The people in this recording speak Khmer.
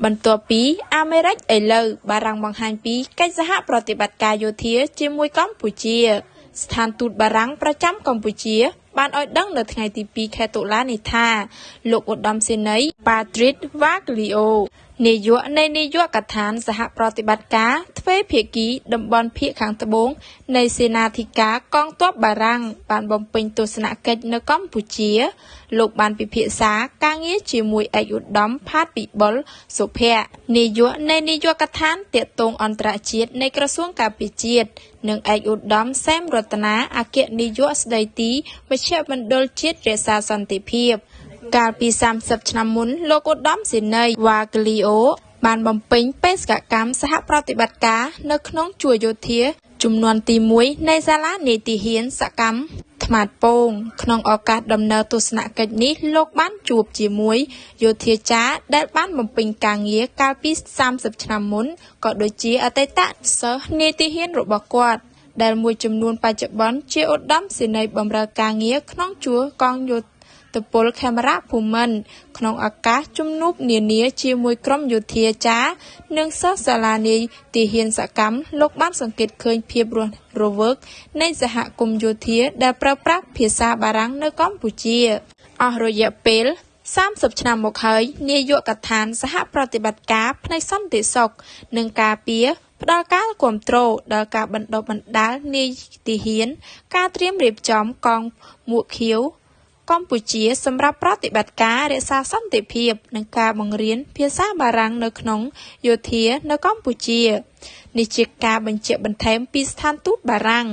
បន្ទាប់ពីអាមេរិកឥឡូវបារាំងបង្ហាញពីកិច្ចសហប្រតិបត្តិការយោធាជាមួយកម្ពុជាស្ថានទូតបារាំងប្រចាំកម្ពុជាបានឲ្យដឹងនៅថ្ងៃទី2 ខែតុលានេះថាលោកឧត្តមសេនីយ៍ Patrice Vaglio នាយកនៃនាយកដ្ឋានសហប្រតិបត្តិការទ្វេភាគីតំបន់ភាគខាងត្បូងនៃសេនាធិការកងទ័ពបារាំងបានបំពេញទស្សនកិច្ចនៅកម្ពុជាលោកបានពិភាក្សាការងារជាមួយឯកឧត្តមផាតពិបុលសុភ័ក្រនាយកនៃនាយកដ្ឋានទាក់ទងអន្តរជាតិនៃក្រសួងការពារជាតិនិងឯកឧត្តមសែមរតនាអគ្គនាយកស្ដីទីមជ្ឈមណ្ឌលជាតិរក្សាសន្តិភាពកាលពី30ឆ្នាំមុនលោកឧត្តមសេនីយ៍ Vaglio បានបំពេញបេសកកម្មសហប្រតិបត្តិការនៅក្នុងជួរយោធាជំនាន់ទី1នៃសាលានីតិហ៊ានសកម្មថ្មាតពងក្នុងឱកាសដំណើរទស្សនកិច្ចនេះលោកបានជួបជាមួយយោធាចារដែលបានបំពេញការងារកាលពី30ឆ្នាំមុនក៏ដូចជាអតីតសិស្សនីតិហ៊ានរបស់គាត់ដែលមួយចំនួនបច្ចុប្បន្នជាឧត្តមសេនីយ៍បម្រើការងារក្នុងជួរកងយោធពលខេមរៈភូមិន្ទក្នុងឱកាសជំនួបនានាជាមួយក្រុមយោធាចារនិងសិស្សសាលានីតិហ៊ានសកម្មលោកបានសង្កេតឃើញភាពរស់រវើកនៃសហគមន៍យោធាដែលប្រើប្រាស់ភាសាបារាំងនៅកម្ពុជាអស់រយៈពេល30ឆ្នាំមកហើយនាយកដ្ឋានសហប្រតិបត្តិការផ្នែកសន្តិសុខនិងការពារផ្ដល់ការគាំទ្រដល់ការបណ្ដុះបណ្ដាលនាយទាហានការត្រៀមរៀបចំកងមួកខៀវកម្ពុជាសម្រាប់ប្រតិបត្តិការរក្សាសន្តិភាពនិងការបង្រៀនភាសាបារាំងនៅក្នុងយោធានៅកម្ពុជានេះជាការបញ្ជាក់បន្ថែមពីស្ថានទូតបារាំង